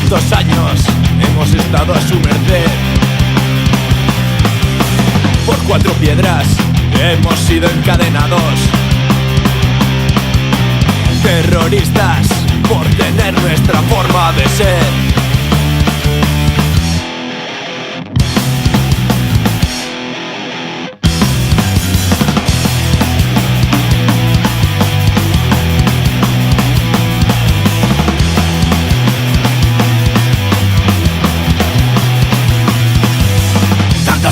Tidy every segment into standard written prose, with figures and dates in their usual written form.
Tantos años hemos estado a su merced. Por cuatro piedras hemos sido encadenados. Terroristas por tener nuestra forma de ser.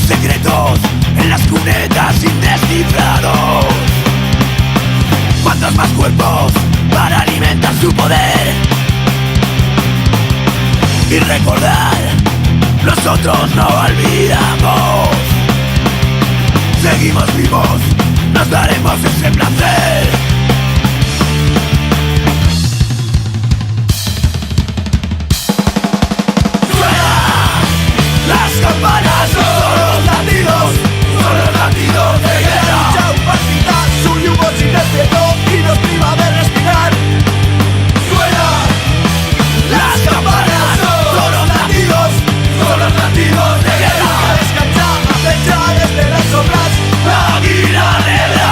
Secretos en las cunetas indescifrados. ¿Cuántos más cuerpos para alimentar su poder? Y recordar, nosotros no olvidamos. Seguimos vivos, nos daremos ese placer. Las campanas son los latidos, de guerra. Chau, partida, su yugo sin respeto y nos priva de respirar. Suena. Las campanas son los latidos de guerra. Descansa, acecha desde las sombras la águila negra.